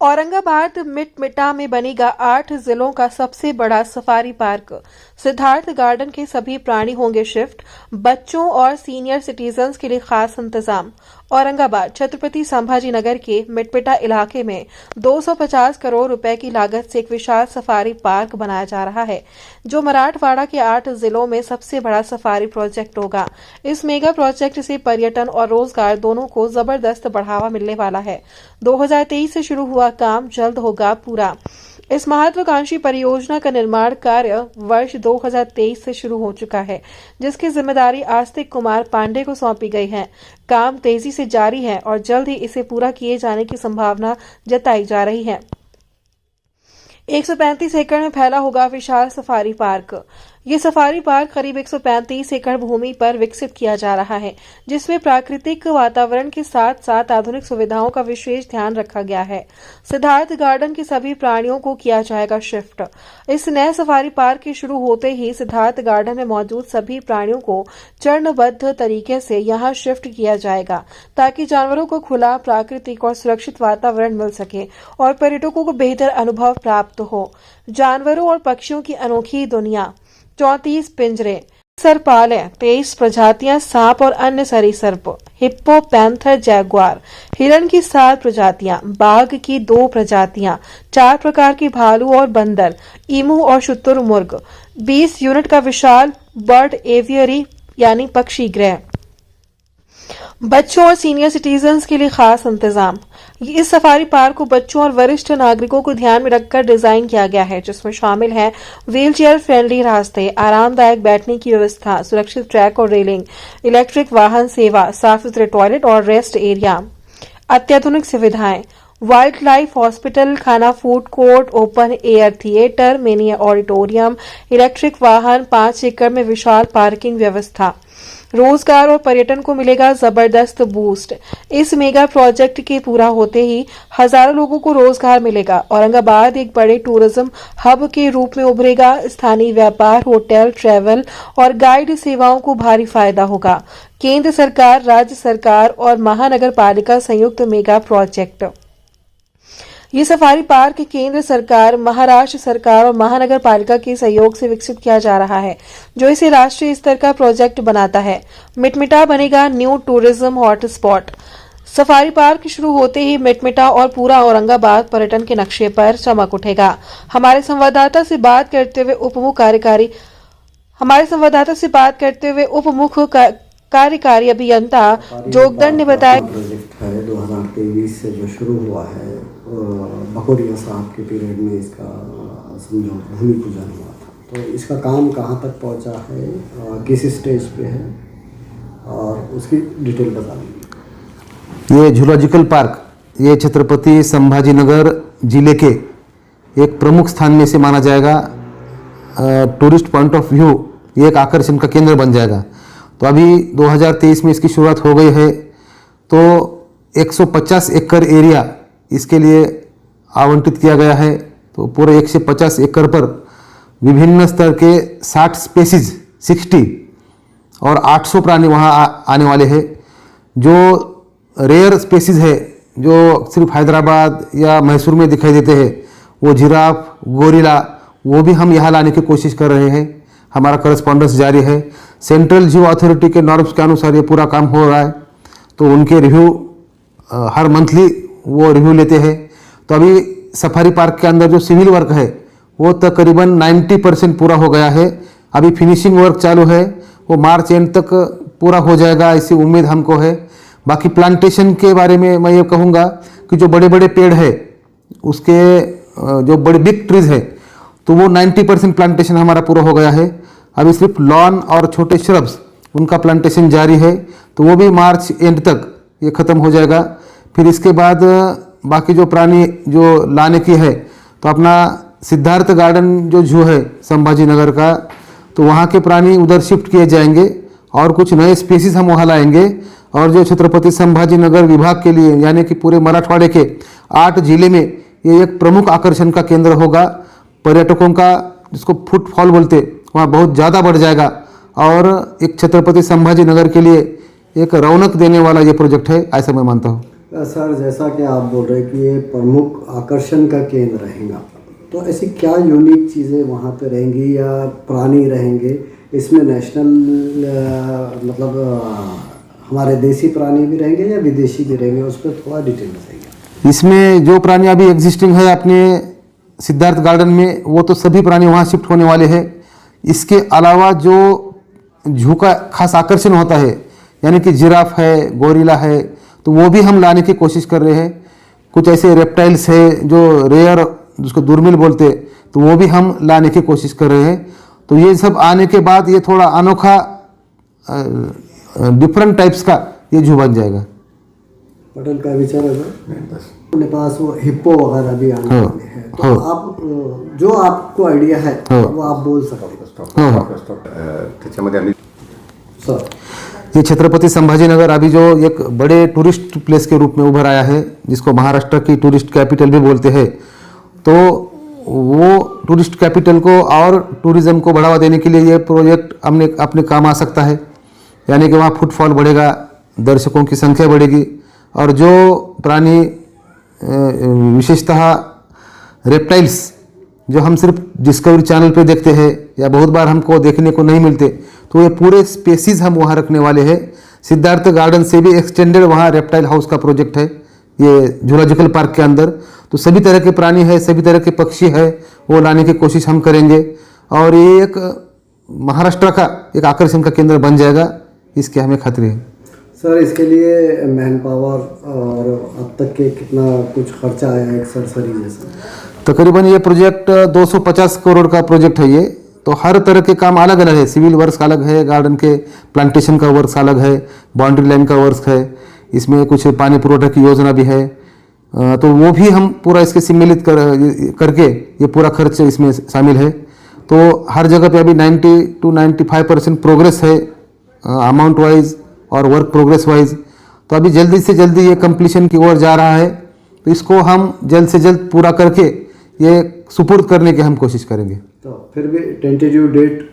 औरंगाबाद मिटमिटा में बनेगा 8 जिलों का सबसे बड़ा सफारी पार्क। सिद्धार्थ गार्डन के सभी प्राणी होंगे शिफ्ट। बच्चों और सीनियर सिटीजन्स के लिए खास इंतजाम। औरंगाबाद छत्रपति संभाजी नगर के मिटमिटा इलाके में 250 करोड़ रुपए की लागत से एक विशाल सफारी पार्क बनाया जा रहा है, जो मराठवाड़ा के 8 जिलों में सबसे बड़ा सफारी प्रोजेक्ट होगा। इस मेगा प्रोजेक्ट से पर्यटन और रोजगार दोनों को जबरदस्त बढ़ावा मिलने वाला है। 2023 से शुरू हुआ काम जल्द होगा पूरा। इस महत्वाकांक्षी परियोजना का निर्माण कार्य वर्ष 2023 से शुरू हो चुका है, जिसकी जिम्मेदारी आस्तिक कुमार पांडे को सौंपी गई है। काम तेजी से जारी है और जल्द ही इसे पूरा किए जाने की संभावना जताई जा रही है। 135 एकड़ में फैला होगा विशाल सफारी पार्क। ये सफारी पार्क करीब 135 एकड़ भूमि पर विकसित किया जा रहा है, जिसमें प्राकृतिक वातावरण के साथ साथ आधुनिक सुविधाओं का विशेष ध्यान रखा गया है। सिद्धार्थ गार्डन के सभी प्राणियों को किया जाएगा शिफ्ट। इस नए सफारी पार्क के शुरू होते ही सिद्धार्थ गार्डन में मौजूद सभी प्राणियों को चरणबद्ध तरीके से यहां शिफ्ट किया जाएगा, ताकि जानवरों को खुला, प्राकृतिक और सुरक्षित वातावरण मिल सके और पर्यटकों को बेहतर अनुभव प्राप्त हो। जानवरों और पक्षियों की अनोखी दुनिया। 34 पिंजरे, सरपाले, 23 प्रजातियां सांप और अन्य सरीसृप, हिप्पो, पैंथर, जैगुआर, हिरण की 7 प्रजातियां, बाघ की 2 प्रजातियां, 4 प्रकार की भालू और बंदर, ईमू और शुतुरमुर्ग, 20 यूनिट का विशाल बर्ड एवियरी यानी पक्षी गृह। बच्चों और सीनियर सिटीजन्स के लिए खास इंतजाम। इस सफारी पार्क को बच्चों और वरिष्ठ नागरिकों को ध्यान में रखकर डिजाइन किया गया है, जिसमें शामिल है व्हीलचेयर फ्रेंडली रास्ते, आरामदायक बैठने की व्यवस्था, सुरक्षित ट्रैक और रेलिंग, इलेक्ट्रिक वाहन सेवा, साफ सुथरे टॉयलेट और रेस्ट एरिया, अत्याधुनिक सुविधाएं, वाइल्ड लाइफ हॉस्पिटल, खाना, food court, open air theatre, mini auditorium, electric वाहन, 5 एकड़ में विशाल पार्किंग व्यवस्था। रोजगार और पर्यटन को मिलेगा जबरदस्त बूस्ट। इस मेगा प्रोजेक्ट के पूरा होते ही हजारों लोगों को रोजगार मिलेगा। औरंगाबाद एक बड़े टूरिज्म हब के रूप में उभरेगा। स्थानीय व्यापार, होटल, ट्रैवल और गाइड सेवाओं को भारी फायदा होगा। केंद्र सरकार, राज्य सरकार और महानगर पालिका संयुक्त मेगा प्रोजेक्ट। ये सफारी पार्क केंद्र सरकार, महाराष्ट्र सरकार और महानगर पालिका के सहयोग से विकसित किया जा रहा है, जो इसे राष्ट्रीय स्तर का प्रोजेक्ट बनाता है। मिटमिटा बनेगा new tourism hotspot. Safari park शुरू होते ही मिटमिटा और पूरा औरंगाबाद पर्यटन के नक्शे पर चमक उठेगा। हमारे संवाददाता से बात करते हुए उप मुख्य कार्यकारी अभियंता जोगदंड ने बताया प्रोजेक्ट है 2023 से जो शुरू हुआ है, भगोरिया साहब के पीरियड में इसका समझो भूमि पूजन हुआ था। तो इसका काम कहाँ तक पहुँचा है, किस स्टेज पे है और उसकी डिटेल बता दीजिए। ये जूलॉजिकल पार्क ये छत्रपति संभाजी नगर जिले के एक प्रमुख स्थान में से माना जाएगा। टूरिस्ट पॉइंट ऑफ व्यू ये एक आकर्षण का केंद्र बन जाएगा। तो अभी 2023 में इसकी शुरुआत हो गई है। तो 150 एकड़ एरिया इसके लिए आवंटित किया गया है। तो पूरे 150 एकड़ पर विभिन्न स्तर के 60 स्पेसीज 60 और 800 प्राणी वहाँ आने वाले हैं। जो रेयर स्पेसीज है जो सिर्फ हैदराबाद या मैसूर में दिखाई देते हैं, वो जिराफ, गोरिल्ला, वो भी हम यहाँ लाने की कोशिश कर रहे हैं। हमारा करस्पॉन्डेंस जारी है। सेंट्रल जू अथॉरिटी के नॉर्म्स के अनुसार ये पूरा काम हो रहा है। तो उनके रिव्यू हर मंथली वो रिव्यू लेते हैं। तो अभी सफारी पार्क के अंदर जो सिविल वर्क है वो तकरीबन 90% पूरा हो गया है। अभी फिनिशिंग वर्क चालू है, वो मार्च एंड तक पूरा हो जाएगा, ऐसी उम्मीद हमको है। बाकी प्लांटेशन के बारे में मैं ये कहूँगा कि जो बड़े बड़े पेड़ है उसके जो बड़े बिग ट्रीज है तो वो 90% प्लांटेशन हमारा पूरा हो गया है। अभी सिर्फ लॉन और छोटे श्रब्स उनका प्लांटेशन जारी है, तो वो भी मार्च एंड तक ये ख़त्म हो जाएगा। फिर इसके बाद बाकी जो प्राणी जो लाने की है, तो अपना सिद्धार्थ गार्डन जो जू है संभाजी नगर का, तो वहाँ के प्राणी उधर शिफ्ट किए जाएंगे और कुछ नए स्पीसीज हम वहाँ लाएंगे। और जो छत्रपति संभाजी नगर विभाग के लिए यानी कि पूरे मराठवाड़े के 8 जिले में ये एक प्रमुख आकर्षण का केंद्र होगा। पर्यटकों का जिसको फुटफॉल बोलते वहाँ बहुत ज़्यादा बढ़ जाएगा और एक छत्रपति संभाजी नगर के लिए एक रौनक देने वाला ये प्रोजेक्ट है, ऐसा मैं मानता हूँ। सर जैसा कि आप बोल रहे हैं कि ये प्रमुख आकर्षण का केंद्र रहेगा, तो ऐसी क्या यूनिक चीज़ें वहाँ पे रहेंगी या प्राणी रहेंगे इसमें? नेशनल हमारे देसी प्राणी भी रहेंगे या विदेशी भी रहेंगे, उस पर थोड़ा डिटेल बताइए। इसमें जो प्राणी अभी एग्जिस्टिंग है अपने सिद्धार्थ गार्डन में, वो तो सभी प्राणी वहाँ शिफ्ट होने वाले हैं। इसके अलावा जो जू का खास आकर्षण होता है, यानी कि जिराफ है, गोरिल्ला है, तो वो भी हम लाने की कोशिश कर रहे हैं। कुछ ऐसे रेप्टाइल्स है जो रेयर, जिसको दुर्मिल बोलते, तो वो भी हम लाने की कोशिश कर रहे हैं। तो ये सब आने के बाद ये थोड़ा अनोखा डिफरेंट टाइप्स का ये जू बन जाएगा। पटल का विचार है अपने पास वो हिप्पो वगैरह भी आने वाले हैं, तो आप जो आपको आइडिया है वो आप बोल सकते हैं। सर ये छत्रपति संभाजीनगर अभी जो एक बड़े टूरिस्ट प्लेस के रूप में उभर आया है, जिसको महाराष्ट्र की टूरिस्ट कैपिटल भी बोलते हैं, तो वो टूरिस्ट कैपिटल को और टूरिज्म को बढ़ावा देने के लिए ये प्रोजेक्ट अपने काम आ सकता है। यानी कि वहाँ फुटफॉल बढ़ेगा, दर्शकों की संख्या बढ़ेगी, और जो प्राणी विशेषतः रेप्टाइल्स जो हम सिर्फ डिस्कवरी चैनल पे देखते हैं या बहुत बार हमको देखने को नहीं मिलते, तो ये पूरे स्पेसीज हम वहाँ रखने वाले हैं। सिद्धार्थ गार्डन से भी एक्सटेंडेड वहाँ रेप्टाइल हाउस का प्रोजेक्ट है ये जूलॉजिकल पार्क के अंदर। तो सभी तरह के प्राणी है, सभी तरह के पक्षी है, वो लाने की कोशिश हम करेंगे, और ये एक महाराष्ट्र का एक आकर्षण का केंद्र बन जाएगा, इसके हमें खातिर है। सर इसके लिए मैन पावर और अब तक के कितना कुछ खर्चा आया है, एक सरसरी जैसा? तकरीबन ये प्रोजेक्ट 250 करोड़ का प्रोजेक्ट है ये। तो हर तरह के काम अलग अलग है, सिविल वर्क्स अलग है, गार्डन के प्लांटेशन का वर्क्स अलग है, बाउंड्री लाइन का वर्क है, इसमें कुछ पानी पुरोठा की योजना भी है, तो वो भी हम पूरा इसके सम्मिलित करके ये पूरा खर्च इसमें शामिल है। तो हर जगह पे अभी 90 to 95% प्रोग्रेस है अमाउंट वाइज और वर्क प्रोग्रेस वाइज। तो अभी जल्दी से जल्दी ये कंप्लीशन की ओर जा रहा है, तो इसको हम जल्द से जल्द पूरा करके ये सुपुर्द करने की हम कोशिश करेंगे। तो फिर भी टेंटेटिव डेट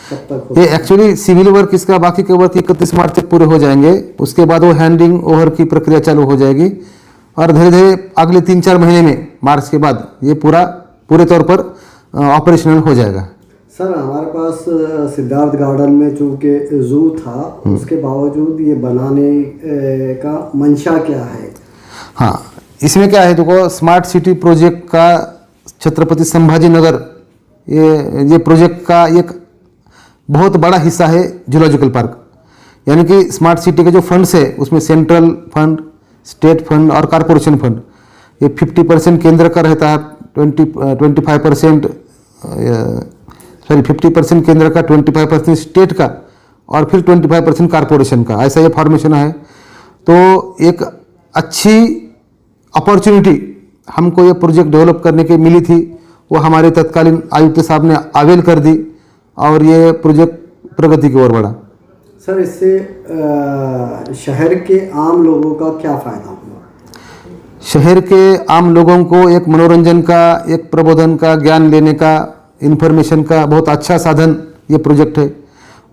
कब तक? ये एक्चुअली सिविल वर्क इसका बाकी के वर्क 31 मार्च तक पूरे हो जाएंगे, उसके बाद वो हैंडिंग ओवर की प्रक्रिया चालू हो जाएगी, और धीरे धीरे अगले 3-4 महीने में मार्च के बाद ये पूरे तौर पर ऑपरेशनल हो जाएगा। सर हमारे पास सिद्धार्थ गार्डन में चूँकि जू था, उसके बावजूद ये बनाने का मंशा क्या है? हाँ, इसमें क्या है, देखो स्मार्ट सिटी प्रोजेक्ट का छत्रपति संभाजीनगर ये प्रोजेक्ट का एक बहुत बड़ा हिस्सा है जूलॉजिकल पार्क। यानी कि स्मार्ट सिटी के जो फंड्स है उसमें सेंट्रल फंड, स्टेट फंड और कॉरपोरेशन फंड, ये 50% केंद्र का रहता है, 50% केंद्र का, 25% स्टेट का, और फिर 25% कॉरपोरेशन का, ऐसा ये फॉर्मेशन है। तो एक अच्छी अपॉर्चुनिटी हमको ये प्रोजेक्ट डेवलप करने की मिली थी, वो हमारे तत्कालीन आयुक्त साहब ने अवेल कर दी, और ये प्रोजेक्ट प्रगति की ओर बढ़ा। सर इससे शहर के आम लोगों का क्या फ़ायदा हुआ? शहर के आम लोगों को एक मनोरंजन का, एक प्रबोधन का, ज्ञान लेने का, इन्फॉर्मेशन का बहुत अच्छा साधन ये प्रोजेक्ट है।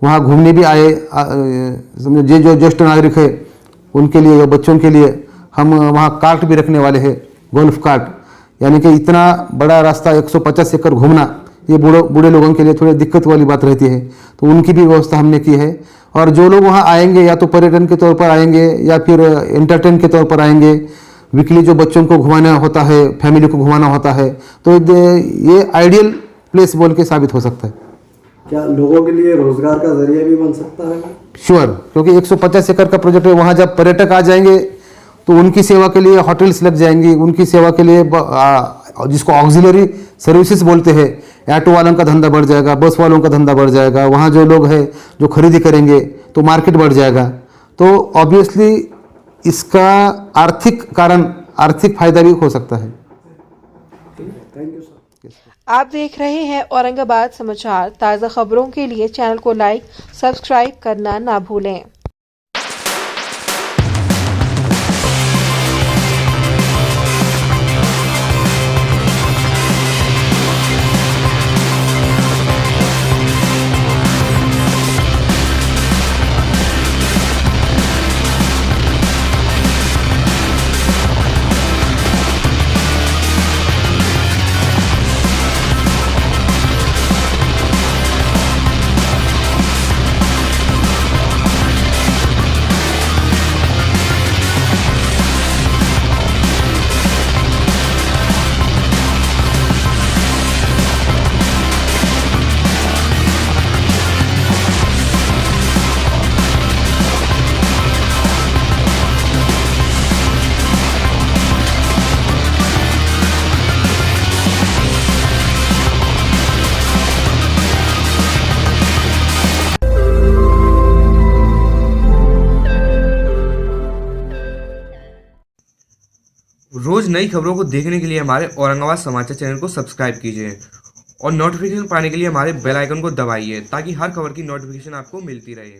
वहाँ घूमने भी आए, समझो जो ज्येष्ठ नागरिक है उनके लिए या बच्चों के लिए हम वहाँ कार्ट भी रखने वाले हैं, गोल्फ कार्ट। यानी कि इतना बड़ा रास्ता 150 एकड़ घूमना ये बूढ़े लोगों के लिए थोड़ी दिक्कत वाली बात रहती है, तो उनकी भी व्यवस्था हमने की है। और जो लोग वहाँ आएंगे या तो पर्यटन के तौर पर आएंगे या फिर एंटरटेन के तौर पर आएंगे, वीकली जो बच्चों को घुमाना होता है, फैमिली को घुमाना होता है, तो ये आइडियल प्लेस बोल के साबित हो सकता है। क्या लोगों के लिए रोजगार का जरिया भी बन सकता है? श्योर, क्योंकि 150 एकड़ का प्रोजेक्ट है। वहाँ जब पर्यटक आ जाएंगे तो उनकी सेवा के लिए होटल्स लग जाएंगी, उनकी सेवा के लिए जिसको ऑक्सिलरी सर्विसेज बोलते हैं, ऑटो वालों का धंधा बढ़ जाएगा, बस वालों का धंधा बढ़ जाएगा, वहाँ जो लोग हैं जो खरीदी करेंगे तो मार्केट बढ़ जाएगा। तो ऑब्वियसली इसका आर्थिक फायदा भी हो सकता है। Thank you sir. आप देख रहे हैं औरंगाबाद समाचार। ताज़ा खबरों के लिए चैनल को लाइक, सब्सक्राइब करना ना भूलें। रोज़ नई खबरों को देखने के लिए हमारे औरंगाबाद समाचार चैनल को सब्सक्राइब कीजिए और नोटिफिकेशन पाने के लिए हमारे बेल आइकन को दबाइए ताकि हर खबर की नोटिफिकेशन आपको मिलती रहे।